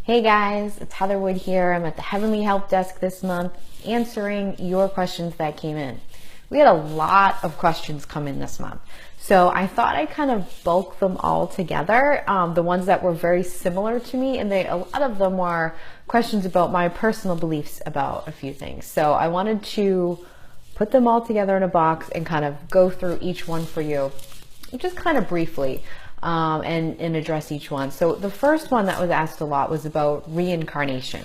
Hey guys, it's Heather Wood here. I'm at the Heavenly Help Desk this month answering your questions that came in. We had a lot of questions come in this month. So I thought I'd kind of bulk them all together, the ones that were very similar to me, and a lot of them were questions about my personal beliefs about a few things. So I wanted to put them all together in a box and kind of go through each one for you, just kind of briefly. And address each one. So the first one that was asked a lot was about reincarnation.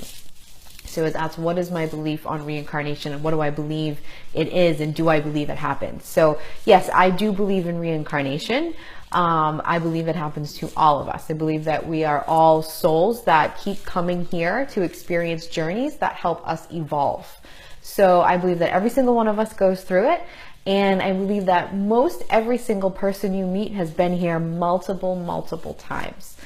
So it was asked, what is my belief on reincarnation and what do I believe it is and do I believe it happens? So yes, I do believe in reincarnation. I believe it happens to all of us. I believe that we are all souls that keep coming here to experience journeys that help us evolve. So I believe that every single one of us goes through it. And I believe that most every single person you meet has been here multiple times.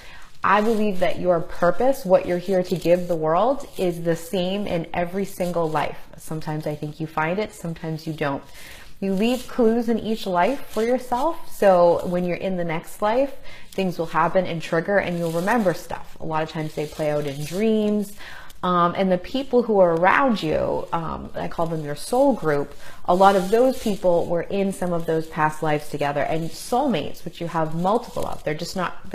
I believe that your purpose, what you're here to give the world, is the same in every single life. Sometimes I think you find it, sometimes you don't. You leave clues in each life for yourself. So when you're in the next life, things will happen and trigger and you'll remember stuff. A lot of times they play out in dreams. And the people who are around you, I call them your soul group, a lot of those people were in some of those past lives together. And soulmates, which you have multiple of, they're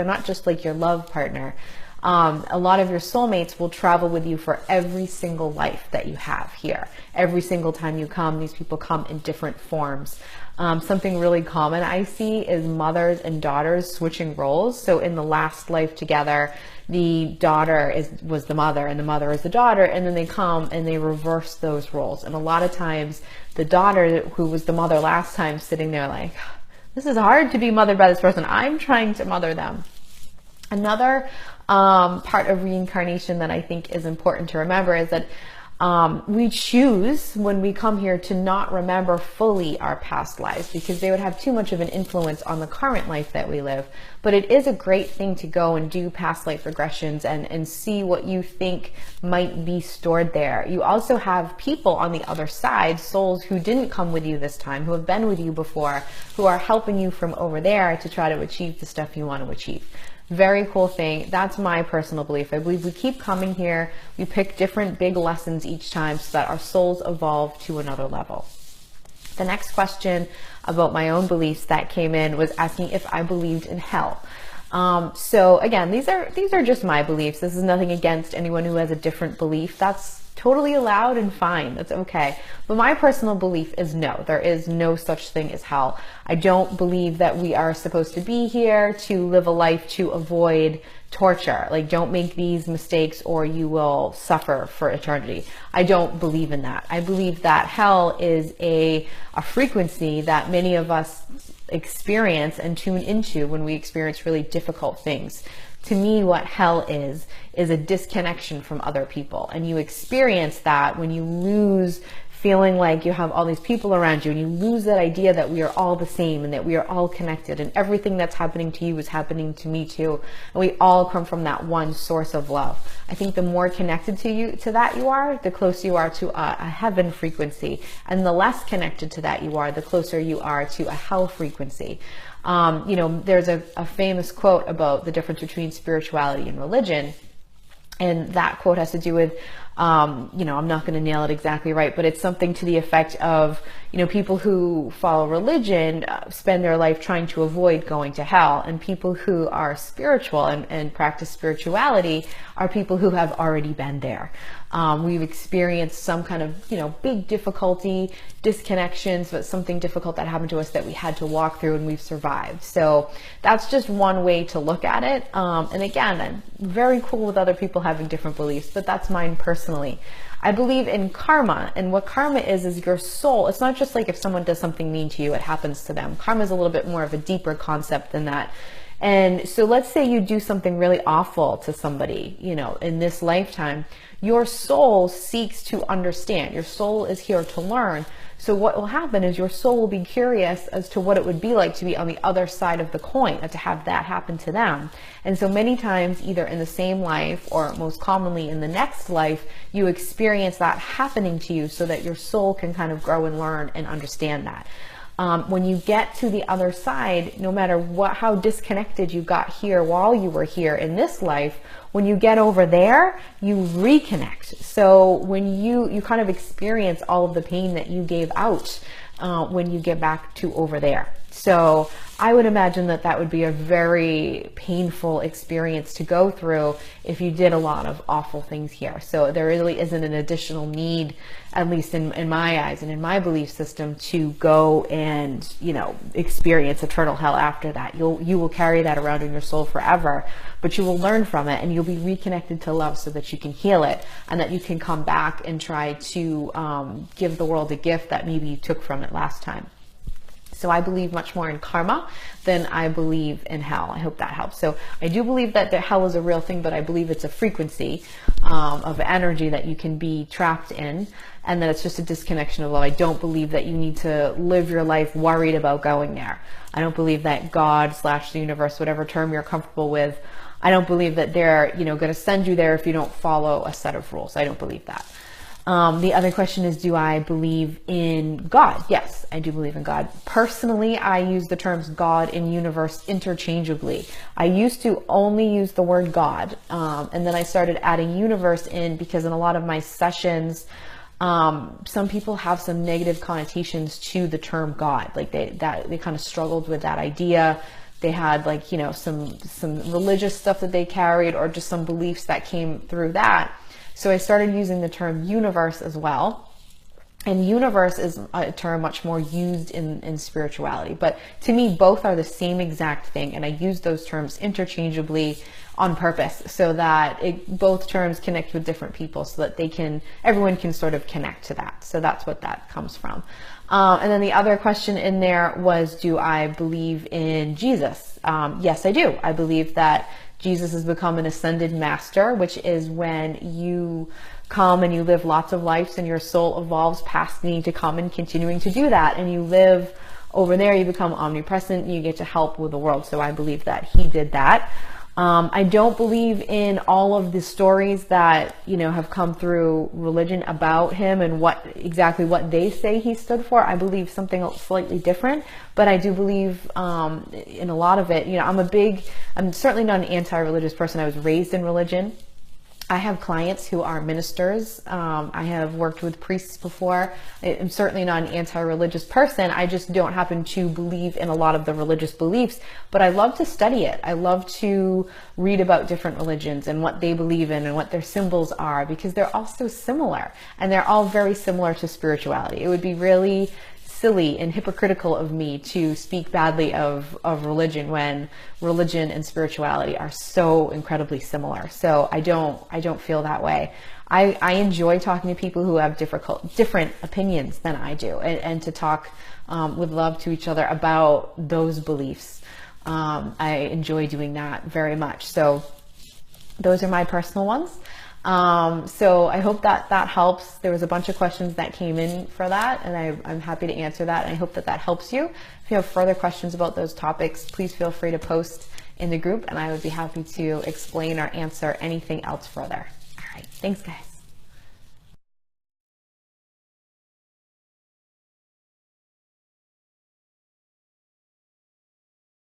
not just like your love partner. A lot of your soulmates will travel with you for every single life that you have here. Every single time you come, these people come in different forms. Something really common I see is mothers and daughters switching roles. So in the last life together, the daughter was the mother and the mother is the daughter, and then they come and they reverse those roles. And a lot of times the daughter, who was the mother last time, sitting there like, this is hard to be mothered by this person. I'm trying to mother them. Another part of reincarnation that I think is important to remember is that we choose when we come here to not remember fully our past lives because they would have too much of an influence on the current life that we live. But it is a great thing to go and do past life regressions and see what you think might be stored there. You also have people on the other side, souls who didn't come with you this time, who have been with you before, who are helping you from over there to try to achieve the stuff you want to achieve. Very cool thing. That's my personal belief. I believe we keep coming here. We pick different big lessons each time so that our souls evolve to another level. The next question about my own beliefs that came in was asking if I believed in hell. So again, these are just my beliefs. This is nothing against anyone who has a different belief. That's totally allowed and fine. That's okay. But my personal belief is no, there is no such thing as hell. I don't believe that we are supposed to be here to live a life to avoid torture. Like, don't make these mistakes or you will suffer for eternity. I don't believe in that. I believe that hell is a frequency that many of us experience and tune into when we experience really difficult things. To me, what hell is a disconnection from other people. And you experience that when you lose feeling like you have all these people around you and you lose that idea that we are all the same and that we are all connected and everything that's happening to you is happening to me too. And we all come from that one source of love. I think the more connected to that you are, the closer you are to a heaven frequency. And the less connected to that you are, the closer you are to a hell frequency. There's a famous quote about the difference between spirituality and religion. And that quote has to do with, I'm not going to nail it exactly right, but it's something to the effect of, people who follow religion spend their life trying to avoid going to hell. And people who are spiritual and practice spirituality are people who have already been there. We've experienced some kind of, big difficulty, disconnections, but something difficult that happened to us that we had to walk through and we've survived. So that's just one way to look at it. And again, I'm very cool with other people having different beliefs, but that's mine personally. I believe in karma, and what karma is your soul. It's not just like if someone does something mean to you, it happens to them. Karma is a little bit more of a deeper concept than that. And so let's say you do something really awful to somebody, in this lifetime. Your soul seeks to understand. Your soul is here to learn. So what will happen is your soul will be curious as to what it would be like to be on the other side of the coin and to have that happen to them. And so many times, either in the same life or most commonly in the next life, you experience that happening to you so that your soul can kind of grow and learn and understand that. when you get to the other side, no matter how disconnected you got here while you were here in this life, when you get over there, you reconnect. So when you kind of experience all of the pain that you gave out when you get back to over there. So I would imagine that would be a very painful experience to go through if you did a lot of awful things here. So there really isn't an additional need, at least in my eyes and in my belief system, to go and, experience eternal hell after that. You will carry that around in your soul forever, but you will learn from it and you'll be reconnected to love so that you can heal it and that you can come back and try to give the world a gift that maybe you took from it last time. So I believe much more in karma than I believe in hell. I hope that helps. So I do believe that hell is a real thing, but I believe it's a frequency of energy that you can be trapped in, and that it's just a disconnection of love. I don't believe that you need to live your life worried about going there. I don't believe that God / the universe, whatever term you're comfortable with, I don't believe that they're going to send you there if you don't follow a set of rules. I don't believe that. The other question is, do I believe in God? Yes, I do believe in God. Personally, I use the terms God and universe interchangeably. I used to only use the word God, and then I started adding universe in because in a lot of my sessions, some people have some negative connotations to the term God. Like they kind of struggled with that idea. They had some religious stuff that they carried, or just some beliefs that came through that. So I started using the term universe as well. And universe is a term much more used in spirituality. But to me, both are the same exact thing. And I use those terms interchangeably on purpose so that both terms connect with different people so that everyone can sort of connect to that. So that's what that comes from. And then the other question in there was, do I believe in Jesus? Yes, I do. I believe that Jesus has become an ascended master, which is when you come and you live lots of lives and your soul evolves past needing to come and continuing to do that. And you live over there, you become omnipresent, and you get to help with the world. So I believe that he did that. I don't believe in all of the stories that, have come through religion about him and exactly what they say he stood for. I believe something slightly different, but I do believe in a lot of it. I'm certainly not an anti-religious person. I was raised in religion. I have clients who are ministers. I have worked with priests before. I'm certainly not an anti-religious person. I just don't happen to believe in a lot of the religious beliefs, but I love to study it. I love to read about different religions and what they believe in and what their symbols are, because they're all so similar and they're all very similar to spirituality. It would be really silly and hypocritical of me to speak badly of religion when religion and spirituality are so incredibly similar. So I don't feel that way. I enjoy talking to people who have different opinions than I do, and to talk with love to each other about those beliefs. I enjoy doing that very much. So those are my personal ones. So I hope that helps. There was a bunch of questions that came in for that, and I'm happy to answer that. And I hope that helps you. If you have further questions about those topics, please feel free to post in the group, and I would be happy to explain or answer anything else further. All right. Thanks, guys.